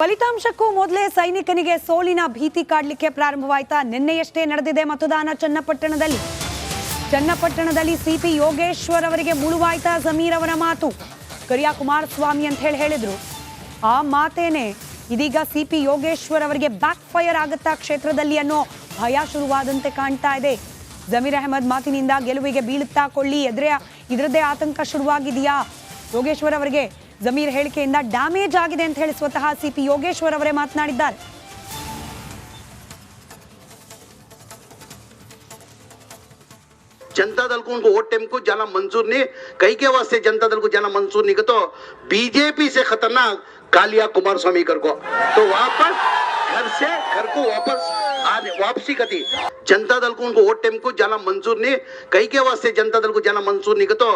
ಫಲಿತಾಂಶಕ್ಕೂ ಮೊದಲೇ ಸೈನಿಕನಿಗೆ ಸೋಲಿನ ಭೀತಿ ಕಾಡಲಿಕ್ಕೆ ಪ್ರಾರಂಭವಾಯಿತಾ? ನಿನ್ನೆಯಷ್ಟೇ ನಡೆದಿದೆ ಮತದಾನ ಚನ್ನಪಟ್ಟಣದಲ್ಲಿ ಸಿಪಿ ಯೋಗೇಶ್ವರ್ ಅವರಿಗೆ ಮುಳುವಾಯ್ತಾ ಜಮೀರ್ ಅವರ ಮಾತು? ಕರಿಯಾ ಕುಮಾರಸ್ವಾಮಿ ಅಂತ ಹೇಳಿದ್ರು. ಆ ಮಾತೇನೆ ಇದೀಗ ಸಿಪಿ ಯೋಗೇಶ್ವರ್ ಅವರಿಗೆ ಬ್ಯಾಕ್ ಫೈರ್ ಆಗುತ್ತಾ ಕ್ಷೇತ್ರದಲ್ಲಿ ಅನ್ನೋ ಭಯ ಶುರುವಾದಂತೆ ಕಾಣ್ತಾ ಇದೆ. ಜಮೀರ್ ಅಹಮದ್ ಮಾತಿನಿಂದ ಗೆಲುವಿಗೆ ಬೀಳುತ್ತಾ ಕೊಳ್ಳಿ ಇದರದೇ ಆತಂಕ ಶುರುವಾಗಿದೆಯಾ? ಯೋಗೇಶ್ವರ್ ಅವರಿಗೆ ಜಮೀರ್ ಹೇಳಿಕೆಯಿಂದ ಡ್ಯಾಮೇಜ್ ಆಗಿದೆ ಅಂತ ಹೇಳಿ ಸ್ವತಃ ಸಿಪಿ ಯೋಗೇಶ್ವರ್ ಅವರೇ ಮಾತನಾಡಿದ್ದಾರೆ. जनता दल को उनको वोट टाइम को जाना मंजूर नहीं, कई के वास्ते जनता दल को जाना मंजूर नहीं तो बीजेपी से खतरनाक कालिया कुमारस्वामी कर को तो वापस घर को वापसी कती जनता दल को उनको वोट टाइम को जाना मंजूर नहीं, कई के वास्ते जनता दल को जाना मंजूर नहीं तो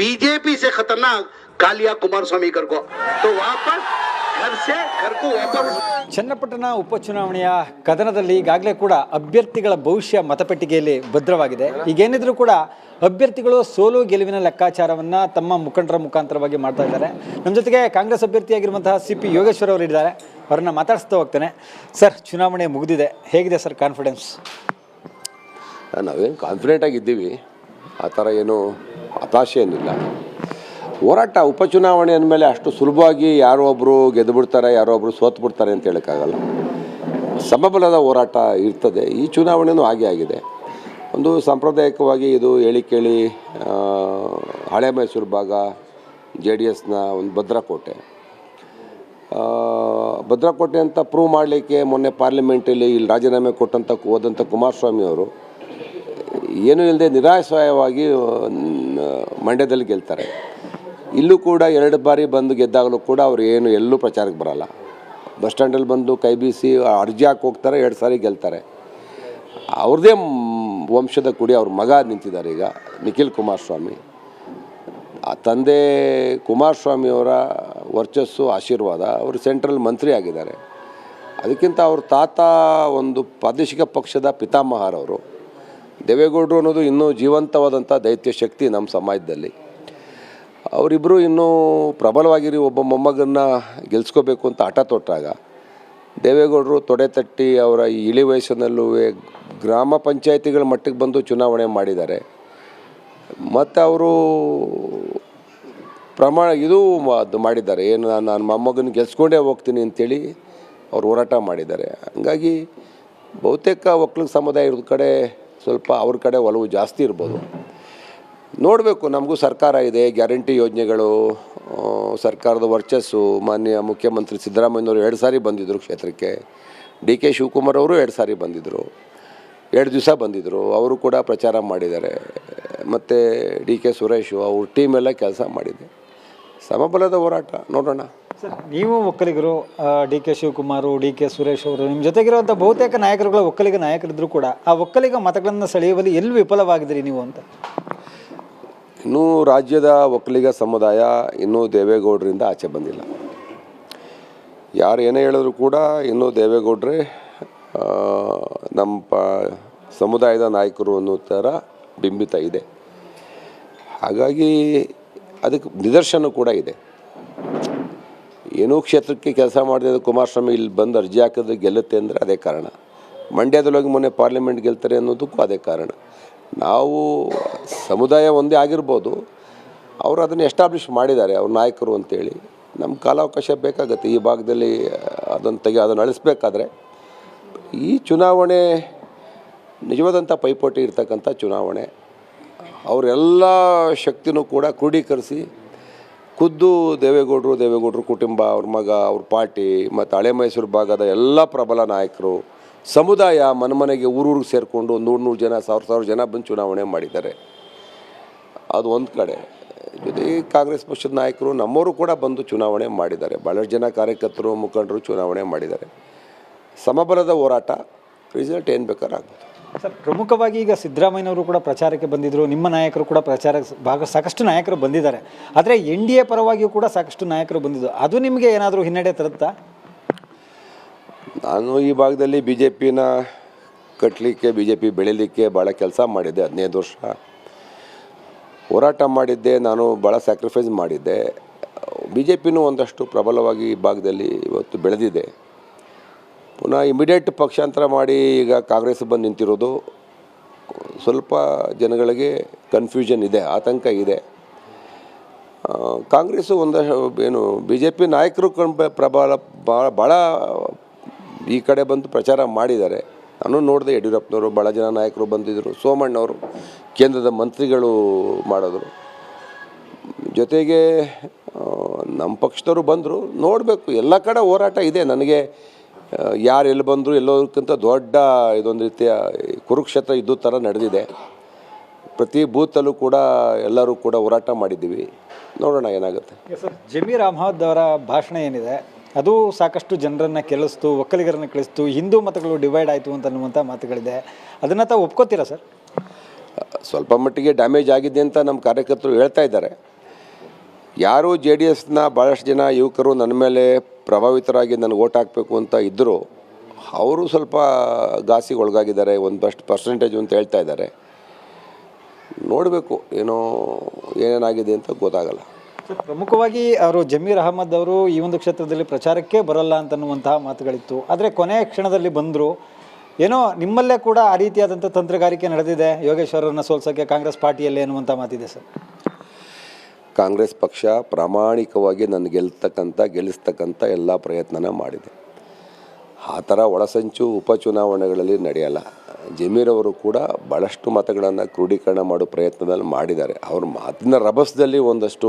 बीजेपी से खतरनाक कालिया कुमारस्वामी कर को तो वापस घर को वापस. ಚನ್ನಪಟ್ಟಣ ಉಪಚುನಾವಣೆಯ ಕದನದಲ್ಲಿ ಈಗಾಗಲೇ ಕೂಡ ಅಭ್ಯರ್ಥಿಗಳ ಭವಿಷ್ಯ ಮತಪೆಟ್ಟಿಗೆಯಲ್ಲಿ ಭದ್ರವಾಗಿದೆ. ಈಗೇನಿದ್ರು ಕೂಡ ಅಭ್ಯರ್ಥಿಗಳು ಸೋಲು ಗೆಲುವಿನ ಲೆಕ್ಕಾಚಾರವನ್ನು ತಮ್ಮ ಮುಖಂಡರ ಮುಖಾಂತರವಾಗಿ ಮಾಡ್ತಾ ಇದ್ದಾರೆ. ನಮ್ಮ ಜೊತೆಗೆ ಕಾಂಗ್ರೆಸ್ ಅಭ್ಯರ್ಥಿಯಾಗಿರುವಂತಹ ಸಿಪಿ ಯೋಗೇಶ್ವರ್ ಅವರು ಇದ್ದಾರೆ. ಅವರನ್ನು ಮಾತಾಡಿಸ್ತಾ ಹೋಗ್ತೇನೆ. ಸರ್, ಚುನಾವಣೆ ಮುಗಿದಿದೆ, ಹೇಗಿದೆ ಸರ್ ಕಾನ್ಫಿಡೆನ್ಸ್? ನಾವೇನು ಕಾನ್ಫಿಡೆಂಟ್ ಆಗಿದ್ದೀವಿ, ಆ ಥರ ಏನು ಹತಾಶೆ ಏನಿಲ್ಲ. ಹೋರಾಟ ಉಪಚುನಾವಣೆ ಅಂದಮೇಲೆ ಅಷ್ಟು ಸುಲಭವಾಗಿ ಯಾರೋ ಒಬ್ಬರು ಗೆದ್ದು ಬಿಡ್ತಾರೆ, ಯಾರೋ ಒಬ್ಬರು ಸೋತು ಬಿಡ್ತಾರೆ ಅಂತ ಹೇಳೋಕ್ಕಾಗಲ್ಲ. ಸಮಬಲದ ಹೋರಾಟ ಇರ್ತದೆ. ಈ ಚುನಾವಣೆಯೂ ಹಾಗೆ ಆಗಿದೆ. ಒಂದು ಸಾಂಪ್ರದಾಯಿಕವಾಗಿ ಇದು ಹೇಳಿ ಕೇಳಿ ಹಳೆ ಮೈಸೂರು ಭಾಗ JDSನ ಒಂದು ಭದ್ರಕೋಟೆ ಅಂತ ಪ್ರೂವ್ ಮಾಡಲಿಕ್ಕೆ ಮೊನ್ನೆ ಪಾರ್ಲಿಮೆಂಟಲ್ಲಿ ಇಲ್ಲಿ ರಾಜೀನಾಮೆ ಹೋದಂಥ ಕುಮಾರಸ್ವಾಮಿ ಅವರು ಏನೂ ಇಲ್ಲದೆ ನಿರಾಶಯವಾಗಿ ಮಂಡ್ಯದಲ್ಲಿ ಗೆಲ್ತಾರೆ. ಇಲ್ಲೂ ಕೂಡ 2 ಬಾರಿ ಬಂದು ಗೆದ್ದಾಗಲೂ ಕೂಡ ಅವರು ಏನು ಎಲ್ಲೂ ಪ್ರಚಾರಕ್ಕೆ ಬರೋಲ್ಲ. ಬಸ್ ಸ್ಟ್ಯಾಂಡಲ್ಲಿ ಬಂದು ಕೈ ಬೀಸಿ ಅರ್ಜಿ ಹಾಕಿ ಹೋಗ್ತಾರೆ, 2 ಸಾರಿ ಗೆಲ್ತಾರೆ. ಅವ್ರದ್ದೇ ವಂಶದ ಕುಡಿ ಅವ್ರ ಮಗ ನಿಂತಿದ್ದಾರೆ ಈಗ, ನಿಖಿಲ್ ಕುಮಾರಸ್ವಾಮಿ. ಆ ತಂದೆ ಕುಮಾರಸ್ವಾಮಿಯವರ ವರ್ಚಸ್ಸು ಆಶೀರ್ವಾದ, ಅವರು ಸೆಂಟ್ರಲ್ ಮಂತ್ರಿ ಆಗಿದ್ದಾರೆ. ಅದಕ್ಕಿಂತ ಅವ್ರ ತಾತ ಒಂದು ಪ್ರಾದೇಶಿಕ ಪಕ್ಷದ ಪಿತಾಮಹರವರು. ದೇವೇಗೌಡರು ಅನ್ನೋದು ಇನ್ನೂ ಜೀವಂತವಾದಂಥ ದೈತ್ಯ ಶಕ್ತಿ ನಮ್ಮ ಸಮಾಜದಲ್ಲಿ. ಅವರಿಬ್ಬರು ಇನ್ನೂ ಪ್ರಬಲವಾಗಿರಿ ಒಬ್ಬ ಮೊಮ್ಮಗನ್ನ ಗೆಲ್ಸ್ಕೋಬೇಕು ಅಂತ ಹಠ ತೊಟ್ಟಾಗ ದೇವೇಗೌಡರು ತೊಡೆ ತಟ್ಟಿ ಅವರ ಈ ಇಳಿ ವಯಸ್ಸಿನಲ್ಲೂ ಗ್ರಾಮ ಪಂಚಾಯಿತಿಗಳ ಮಟ್ಟಿಗೆ ಬಂದು ಚುನಾವಣೆ ಮಾಡಿದ್ದಾರೆ. ಮತ್ತು ಅವರು ಅದು ಮಾಡಿದ್ದಾರೆ, ಏನು ನಾನು ಮೊಮ್ಮಗನ ಗೆಲ್ಸ್ಕೊಂಡೇ ಹೋಗ್ತೀನಿ ಅಂಥೇಳಿ ಅವ್ರು ಹೋರಾಟ ಮಾಡಿದ್ದಾರೆ. ಹಂಗಾಗಿ ಬಹುತೇಕ ಒಕ್ಕಲಿಗ ಸಮುದಾಯ ಇರೋದ ಕಡೆ ಸ್ವಲ್ಪ ಅವ್ರ ಕಡೆ ಒಲವು ಜಾಸ್ತಿ ಇರ್ಬೋದು. ನೋಡಬೇಕು, ನಮಗೂ ಸರ್ಕಾರ ಇದೆ, ಗ್ಯಾರಂಟಿ ಯೋಜನೆಗಳು, ಸರ್ಕಾರದ ವರ್ಚಸ್ಸು. ಮಾನ್ಯ ಮುಖ್ಯಮಂತ್ರಿ ಸಿದ್ದರಾಮಯ್ಯನವರು 2 ಸಾರಿ ಬಂದಿದ್ದರು ಕ್ಷೇತ್ರಕ್ಕೆ. DK ಶಿವಕುಮಾರ್ ಅವರು 2 ಸಾರಿ ಬಂದಿದ್ದರು, 2 ದಿವಸ ಬಂದಿದ್ದರು. ಅವರು ಕೂಡ ಪ್ರಚಾರ ಮಾಡಿದ್ದಾರೆ. ಮತ್ತು DK ಸುರೇಶು ಅವ್ರ ಟೀಮ್ ಎಲ್ಲ ಕೆಲಸ ಮಾಡಿದೆ. ಸಮಬಲದ ಹೋರಾಟ ನೋಡೋಣ. ಸರ್, ನೀವು ಒಕ್ಕಲಿಗರು, DK ಶಿವಕುಮಾರು, DK ಸುರೇಶ್ ಅವರು, ನಿಮ್ಮ ಜೊತೆಗಿರುವಂಥ ಬಹುತೇಕ ನಾಯಕರುಗಳು ಒಕ್ಕಲಿಗ ನಾಯಕರಿದ್ದರೂ ಕೂಡ ಆ ಒಕ್ಕಲಿಗ ಮತಗಳನ್ನು ಸೆಳೆಯುವಲ್ಲಿ ಎಲ್ಲಿ ವಿಫಲವಾಗಿದ್ದೀರಿ ನೀವು ಅಂತ? ಇನ್ನೂ ರಾಜ್ಯದ ಒಕ್ಕಲಿಗ ಸಮುದಾಯ ಇನ್ನೂ ದೇವೇಗೌಡರಿಂದ ಆಚೆ ಬಂದಿಲ್ಲ. ಯಾರು ಏನೇ ಹೇಳಿದ್ರು ಕೂಡ ಇನ್ನೂ ದೇವೇಗೌಡರೇ ನಮ್ಮ ಸಮುದಾಯದ ನಾಯಕರು ಅನ್ನೋ ಥರ ಬಿಂಬಿತ ಇದೆ. ಹಾಗಾಗಿ ಅದಕ್ಕೆ ನಿದರ್ಶನ ಕೂಡ ಇದೆ. ಏನೋ ಕ್ಷೇತ್ರಕ್ಕೆ ಕೆಲಸ ಮಾಡಿದ ಕುಮಾರಸ್ವಾಮಿ ಇಲ್ಲಿ ಬಂದು ಅರ್ಜಿ ಹಾಕಿದ್ರೆ ಗೆಲ್ಲುತ್ತೆ ಅಂದರೆ ಅದೇ ಕಾರಣ. ಮಂಡ್ಯದಲ್ಲೋಗಿ ಮೊನ್ನೆ ಪಾರ್ಲಿಮೆಂಟ್ ಗೆಲ್ತಾರೆ ಅನ್ನೋದಕ್ಕೂ ಅದೇ ಕಾರಣ. ನಾವು ಸಮುದಾಯ ಒಂದೇ ಆಗಿರ್ಬೋದು, ಅವರು ಅದನ್ನು ಎಸ್ಟಾಬ್ಲಿಷ್ ಮಾಡಿದ್ದಾರೆ ಅವ್ರ ನಾಯಕರು ಅಂತೇಳಿ. ನಮ್ಮ ಕಾಲಾವಕಾಶ ಬೇಕಾಗುತ್ತೆ ಈ ಭಾಗದಲ್ಲಿ ಅದನ್ನು ಅಳಿಸ್ಬೇಕಾದ್ರೆ. ಈ ಚುನಾವಣೆ ನಿಜವಾದಂಥ ಪೈಪೋಟಿ ಇರ್ತಕ್ಕಂಥ ಚುನಾವಣೆ. ಅವರೆಲ್ಲ ಶಕ್ತಿನೂ ಕೂಡ ಕ್ರೋಢೀಕರಿಸಿ ಖುದ್ದು ದೇವೇಗೌಡರು ಕುಟುಂಬ, ಅವ್ರ ಮಗ, ಅವ್ರ ಪಾರ್ಟಿ ಮತ್ತು ಹಳೆ ಮೈಸೂರು ಭಾಗದ ಎಲ್ಲ ಪ್ರಬಲ ನಾಯಕರು, ಸಮುದಾಯ ಮನೆಗೆ ಊರೂರಿಗೆ ಸೇರಿಕೊಂಡು 100 ಜನ 1000 ಜನ ಬಂದು ಚುನಾವಣೆ ಮಾಡಿದ್ದಾರೆ. ಅದು ಒಂದು ಕಡೆ. ಜೊತೆಗೆ ಕಾಂಗ್ರೆಸ್ ಪಕ್ಷದ ನಾಯಕರು ನಮ್ಮವರು ಕೂಡ ಬಂದು ಚುನಾವಣೆ ಮಾಡಿದ್ದಾರೆ. ಭಾಳಷ್ಟು ಜನ ಕಾರ್ಯಕರ್ತರು, ಮುಖಂಡರು ಚುನಾವಣೆ ಮಾಡಿದ್ದಾರೆ. ಸಮಬಲದ ಹೋರಾಟ, ರಿಸಲ್ಟ್ ಏನು ಬೇಕಾದ್ರೂ ಆಗ್ಬೋದು. ಸರ್, ಪ್ರಮುಖವಾಗಿ ಈಗ ಸಿದ್ದರಾಮಯ್ಯನವರು ಕೂಡ ಪ್ರಚಾರಕ್ಕೆ ಬಂದಿದ್ದರು, ನಿಮ್ಮ ನಾಯಕರು ಕೂಡ ಪ್ರಚಾರಕ್ಕೆ ಸಾಕಷ್ಟು ನಾಯಕರು ಬಂದಿದ್ದಾರೆ. ಆದರೆ NDA ಪರವಾಗಿಯೂ ಕೂಡ ಸಾಕಷ್ಟು ನಾಯಕರು ಬಂದಿದ್ದು, ಅದು ನಿಮಗೆ ಏನಾದರೂ ಹಿನ್ನಡೆ ತರುತ್ತಾ? ನಾನು ಈ ಭಾಗದಲ್ಲಿ BJPನ ಕಟ್ಟಲಿಕ್ಕೆ, BJP ಬೆಳೀಲಿಕ್ಕೆ ಭಾಳ ಕೆಲಸ ಮಾಡಿದ್ದೆ. 15 ವರ್ಷ ಹೋರಾಟ ಮಾಡಿದ್ದೆ. ನಾನು ಭಾಳ ಸ್ಯಾಕ್ರಿಫೈಸ್ ಮಾಡಿದ್ದೆ. ಬಿ ಜೆ ಪಿನೂ ಒಂದಷ್ಟು ಪ್ರಬಲವಾಗಿ ಈ ಭಾಗದಲ್ಲಿ ಇವತ್ತು ಬೆಳೆದಿದೆ. ಪುನಃ ಇಮಿಡಿಯೇಟ್ ಪಕ್ಷಾಂತರ ಮಾಡಿ ಈಗ ಕಾಂಗ್ರೆಸ್ ಬಂದು ನಿಂತಿರೋದು ಸ್ವಲ್ಪ ಜನಗಳಿಗೆ ಕನ್ಫ್ಯೂಷನ್ ಇದೆ, ಆತಂಕ ಇದೆ. ಕಾಂಗ್ರೆಸ್ಸು ಏನು ಬಿ ಜೆ ಪಿ ನಾಯಕರು ಭಾಳ ಈ ಕಡೆ ಬಂದು ಪ್ರಚಾರ ಮಾಡಿದ್ದಾರೆ. ನಾನು ನೋಡಿದೆ, ಯಡಿಯೂರಪ್ಪನವರು ಭಾಳ ಜನ ನಾಯಕರು ಬಂದಿದ್ದರು, ಸೋಮಣ್ಣವರು ಕೇಂದ್ರದ ಮಂತ್ರಿಗಳು ಮಾಡಿದ್ರು, ಜೊತೆಗೆ ನಮ್ಮ ಪಕ್ಷದವರು ಬಂದರು. ನೋಡಬೇಕು, ಎಲ್ಲ ಕಡೆ ಹೋರಾಟ ಇದೆ. ನನಗೆ ಯಾರು ಎಲ್ಲಿ ಬಂದರು ಎಲ್ಲೋದಕ್ಕಿಂತ ದೊಡ್ಡ ಇದೊಂದು ರೀತಿಯ ಕುರುಕ್ಷೇತ್ರ ಇದ್ದು ಥರ ನಡೆದಿದೆ. ಪ್ರತಿ ಬೂತಲ್ಲೂ ಕೂಡ ಎಲ್ಲರೂ ಕೂಡ ಹೋರಾಟ ಮಾಡಿದ್ದೀವಿ. ನೋಡೋಣ ಏನಾಗುತ್ತೆ. ಸರ್, ಜಮೀರ್ ಅಹ್ಮದ್ ಅವರ ಭಾಷಣ ಏನಿದೆ ಅದು ಸಾಕಷ್ಟು ಜನರನ್ನು ಕೆಳಿಸ್ತು, ಒಕ್ಕಲಿಗರನ್ನು ಕೆಳಿಸ್ತು, ಹಿಂದೂ ಮತಗಳು ಡಿವೈಡ್ ಆಯಿತು ಅಂತನ್ನುವಂಥ ಮಾತುಗಳಿದೆ. ಅದನ್ನು ತಾವು ಒಪ್ಕೋತೀರಾ ಸರ್? ಸ್ವಲ್ಪ ಮಟ್ಟಿಗೆ ಡ್ಯಾಮೇಜ್ ಆಗಿದೆ ಅಂತ ನಮ್ಮ ಕಾರ್ಯಕರ್ತರು ಹೇಳ್ತಾ ಇದ್ದಾರೆ. ಯಾರು ಜೆ ಡಿ ಎಸ್ನ ಭಾಳಷ್ಟು ಜನ ಯುವಕರು ನನ್ನ ಮೇಲೆ ಪ್ರಭಾವಿತರಾಗಿ ನನಗೆ ಓಟ್ ಹಾಕಬೇಕು ಅಂತ ಇದ್ದರು, ಅವರು ಸ್ವಲ್ಪ ಘಾಸಿಗೆ ಒಳಗಾಗಿದ್ದಾರೆ, ಒಂದಷ್ಟು ಪರ್ಸೆಂಟೇಜ್ ಅಂತ ಹೇಳ್ತಾ ಇದ್ದಾರೆ. ನೋಡಬೇಕು ಏನೇನಾಗಿದೆ ಅಂತ ಗೊತ್ತಾಗಲ್ಲ. ಪ್ರಮುಖವಾಗಿ ಅವರು ಜಮೀರ್ ಅಹ್ಮದ್ ಅವರು ಈ ಒಂದು ಕ್ಷೇತ್ರದಲ್ಲಿ ಪ್ರಚಾರಕ್ಕೆ ಬರಲ್ಲ ಅಂತನ್ನುವಂತಹ ಮಾತುಗಳಿತ್ತು. ಆದರೆ ಕೊನೆಯ ಕ್ಷಣದಲ್ಲಿ ಬಂದರು. ಏನೋ ನಿಮ್ಮಲ್ಲೇ ಕೂಡ ಆ ರೀತಿಯಾದಂಥ ತಂತ್ರಗಾರಿಕೆ ನಡೆದಿದೆ ಯೋಗೇಶ್ವರರನ್ನು ಸೋಲ್ಸೋಕ್ಕೆ ಕಾಂಗ್ರೆಸ್ ಪಾರ್ಟಿಯಲ್ಲಿ ಅನ್ನುವಂಥ ಮಾತಿದೆ ಸರ್. ಕಾಂಗ್ರೆಸ್ ಪಕ್ಷ ಪ್ರಾಮಾಣಿಕವಾಗಿ ನನ್ನ ಗೆಲ್ಲಿಸ್ತಕ್ಕಂಥ ಎಲ್ಲ ಪ್ರಯತ್ನನ ಮಾಡಿದೆ. ಆ ಥರ ಒಳಸಂಚು ಉಪಚುನಾವಣೆಗಳಲ್ಲಿ ನಡೆಯಲ್ಲ. ಜಮೀರ್ ಅವರು ಕೂಡ ಭಾಳಷ್ಟು ಮತಗಳನ್ನು ಕ್ರೋಢೀಕರಣ ಮಾಡೋ ಪ್ರಯತ್ನದಲ್ಲಿ ಮಾಡಿದ್ದಾರೆ. ಅವ್ರ ಮಾತಿನ ರಭಸದಲ್ಲಿ ಒಂದಷ್ಟು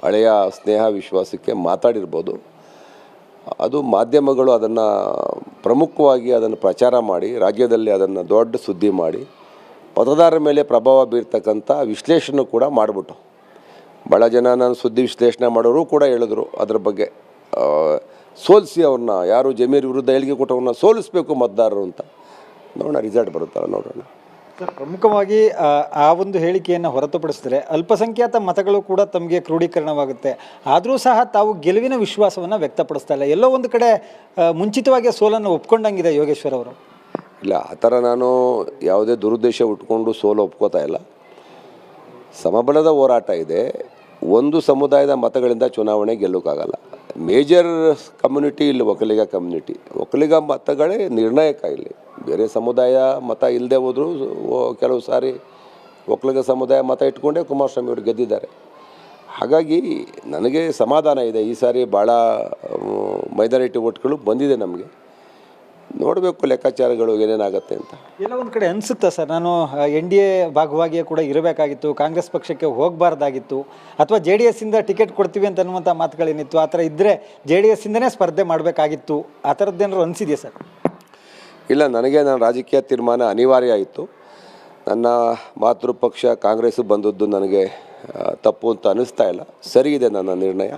ಹಳೆಯ ಸ್ನೇಹ ವಿಶ್ವಾಸಕ್ಕೆ ಮಾತಾಡಿರ್ಬೋದು. ಅದು ಮಾಧ್ಯಮಗಳು ಅದನ್ನು ಪ್ರಮುಖವಾಗಿ ಅದನ್ನು ಪ್ರಚಾರ ಮಾಡಿ ರಾಜ್ಯದಲ್ಲಿ ಅದನ್ನು ದೊಡ್ಡ ಸುದ್ದಿ ಮಾಡಿ ಮತದಾರರ ಮೇಲೆ ಪ್ರಭಾವ ಬೀರ್ತಕ್ಕಂಥ ವಿಶ್ಲೇಷಣೆ ಕೂಡ ಮಾಡಿಬಿಟ್ಟು ಭಾಳ ಜನ ನಾನು ಸುದ್ದಿ ವಿಶ್ಲೇಷಣೆ ಮಾಡೋರು ಕೂಡ ಹೇಳಿದ್ರು ಅದ್ರ ಬಗ್ಗೆ. ಸೋಲಿಸಿ ಅವ್ರನ್ನ, ಯಾರು ಜಮೀರ್ ವಿರುದ್ಧ ಹೇಳಿಕೆ ಕೊಟ್ಟವ್ರನ್ನ ಸೋಲಿಸಬೇಕು ಮತದಾರರು ಅಂತ. ನೋಡೋಣ, ರಿಸಲ್ಟ್ ಬರುತ್ತಲ್ಲ ನೋಡೋಣ. ಸರ್, ಪ್ರಮುಖವಾಗಿ ಆ ಒಂದು ಹೇಳಿಕೆಯನ್ನು ಹೊರತುಪಡಿಸಿದರೆ ಅಲ್ಪಸಂಖ್ಯಾತ ಮತಗಳು ಕೂಡ ತಮಗೆ ಕ್ರೋಢೀಕರಣವಾಗುತ್ತೆ. ಆದರೂ ಸಹ ತಾವು ಗೆಲುವಿನ ವಿಶ್ವಾಸವನ್ನು ವ್ಯಕ್ತಪಡಿಸ್ತಾ ಇಲ್ಲ. ಎಲ್ಲೋ ಒಂದು ಕಡೆ ಮುಂಚಿತವಾಗಿ ಸೋಲನ್ನು ಒಪ್ಕೊಂಡಂಗಿದೆ ಯೋಗೇಶ್ವರ್ ಅವರು. ಇಲ್ಲ, ಆ ಥರ ನಾನು ಯಾವುದೇ ದುರುದ್ದೇಶ ಉಟ್ಕೊಂಡು ಸೋಲು ಒಪ್ಕೋತಾ ಇಲ್ಲ. ಸಮಬಲದ ಹೋರಾಟ ಇದೆ. ಒಂದು ಸಮುದಾಯದ ಮತಗಳಿಂದ ಚುನಾವಣೆ ಗೆಲ್ಲೋಕ್ಕಾಗಲ್ಲ. ಮೇಜರ್ ಕಮ್ಯುನಿಟಿ ಇಲ್ಲಿ ಒಕ್ಕಲಿಗ ಮತಗಳೇ ನಿರ್ಣಾಯಕ. ಇಲ್ಲಿ ಬೇರೆ ಸಮುದಾಯ ಮತ ಇಲ್ಲದೆ ಹೋದರೂ ಕೆಲವು ಸಾರಿ ಒಕ್ಕಲಿಗ ಸಮುದಾಯ ಮತ ಇಟ್ಕೊಂಡೇ ಕುಮಾರಸ್ವಾಮಿ ಅವರು ಗೆದ್ದಿದ್ದಾರೆ. ಹಾಗಾಗಿ ನನಗೆ ಸಮಾಧಾನ ಇದೆ. ಈ ಸಾರಿ ಭಾಳ ಮೈನಾರಿಟಿ ಓಟ್ಗಳು ಬಂದಿದೆ ನಮಗೆ. ನೋಡಬೇಕು ಲೆಕ್ಕಾಚಾರಗಳು ಏನೇನಾಗುತ್ತೆ ಅಂತ. ಎಲ್ಲ ಒಂದು ಕಡೆ ಅನಿಸುತ್ತಾ ಸರ್, ನಾನು NDA ಭಾಗವಾಗಿಯೇ ಕೂಡ ಇರಬೇಕಾಗಿತ್ತು, ಕಾಂಗ್ರೆಸ್ ಪಕ್ಷಕ್ಕೆ ಹೋಗಬಾರ್ದಾಗಿತ್ತು, ಅಥವಾ JDS ಇಂದ ಟಿಕೆಟ್ ಕೊಡ್ತೀವಿ ಅಂತ ಅನ್ನುವಂಥ ಮಾತುಗಳೇನಿತ್ತು, ಆ ಥರ ಇದ್ದರೆ JDS ಇಂದನೇ ಸ್ಪರ್ಧೆ ಮಾಡಬೇಕಾಗಿತ್ತು, ಆ ಥರದ್ದೇನಾದ್ರು ಅನಿಸಿದೆಯಾ ಸರ್? ಇಲ್ಲ, ನನ್ನ ರಾಜಕೀಯ ತೀರ್ಮಾನ ಅನಿವಾರ್ಯ ಆಯಿತು. ನನ್ನ ಮಾತೃಪಕ್ಷ ಕಾಂಗ್ರೆಸ್ಸು ಬಂದದ್ದು ನನಗೆ ತಪ್ಪು ಅಂತ ಅನ್ನಿಸ್ತಾ ಇಲ್ಲ. ಸರಿಗಿದೆ ನನ್ನ ನಿರ್ಣಯ.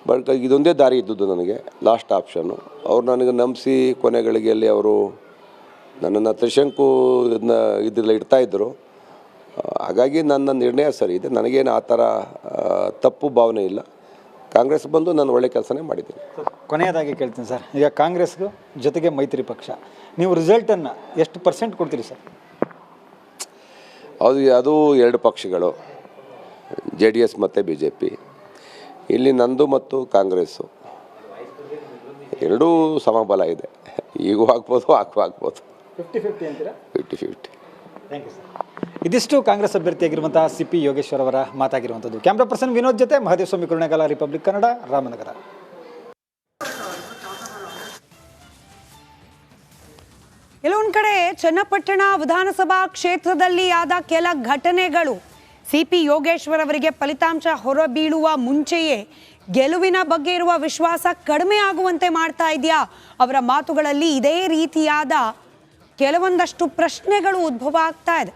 ಬಟ್ ಇದೊಂದೇ ದಾರಿ ಇದ್ದದ್ದು ನನಗೆ, ಲಾಸ್ಟ್ ಆಪ್ಷನ್ನು. ಅವ್ರು ನನಗೆ ನಂಬಿಸಿ ಕೊನೆಗಳಿಗೆಯಲ್ಲಿ ಅವರು ನನ್ನನ್ನು ತ್ರಿಶಂಕು ಇದರಲ್ಲಿ ಇಡ್ತಾಯಿದ್ರು. ಹಾಗಾಗಿ ನನ್ನ ನಿರ್ಣಯ ಸರಿ ಇದೆ. ನನಗೇನು ಆ ಥರ ತಪ್ಪು ಭಾವನೆ ಇಲ್ಲ. ಕಾಂಗ್ರೆಸ್ ಬಂದು ನಾನು ಒಳ್ಳೆ ಕೆಲಸನೇ ಮಾಡಿದ್ದೀನಿ. ಕೊನೆಯದಾಗಿ ಕೇಳ್ತೀನಿ ಸರ್, ಈಗ ಕಾಂಗ್ರೆಸ್ಗೂ ಜೊತೆಗೆ ಮೈತ್ರಿ ಪಕ್ಷ, ನೀವು ರಿಸಲ್ಟನ್ನು ಎಷ್ಟು % ಕೊಡ್ತೀರಿ ಸರ್? ಅದು ಎರಡು ಪಕ್ಷಗಳು, JDS ಮತ್ತು BJP. ಇಲ್ಲಿ ನಂದು ಮತ್ತು ಕಾಂಗ್ರೆಸ್ಸು ಎರಡೂ ಸಮಬಲ ಇದೆ. ಈಗೂ ಹಾಕ್ಬೋದು, ಹಾಕ್ಬೋದು. 50-50 ಅಂತೀರಾ? 50-50. Thank you sir. ಇದಿಷ್ಟು ಕಾಂಗ್ರೆಸ್ ಅಭ್ಯರ್ಥಿಯಾಗಿರುವಂತಹ CP ಯೋಗೇಶ್ವರ್ ಅವರ ಮಾತಾಗಿರುವಂಥದ್ದು. ಕ್ಯಾಮ್ರಾ ಪರ್ಸನ್ ವಿನೋದ್ ಜೊತೆ ಮಹದೇವಸ್ವಾಮಿ ಕುರುಣೇಗಾಲ, ರಿಪಬ್ಲಿಕ್ ಕನ್ನಡ, ರಾಮನಗರ. ಕೆಲವೊಂದು ಕಡೆ ಚನ್ನಪಟ್ಟಣ ವಿಧಾನಸಭಾ ಕ್ಷೇತ್ರದಲ್ಲಿ ಆದ ಕೆಲ ಘಟನೆಗಳು CP ಯೋಗೇಶ್ವರ್ ಅವರಿಗೆ ಫಲಿತಾಂಶ ಹೊರಬೀಳುವ ಮುಂಚೆಯೇ ಗೆಲುವಿನ ಬಗ್ಗೆ ಇರುವ ವಿಶ್ವಾಸ ಕಡಿಮೆ ಆಗುವಂತೆ ಮಾಡ್ತಾ ಇದೆಯಾ? ಅವರ ಮಾತುಗಳಲ್ಲಿ ಇದೇ ರೀತಿಯಾದ ಕೆಲವೊಂದಷ್ಟು ಪ್ರಶ್ನೆಗಳು ಉದ್ಭವ ಆಗ್ತಾ ಇದೆ.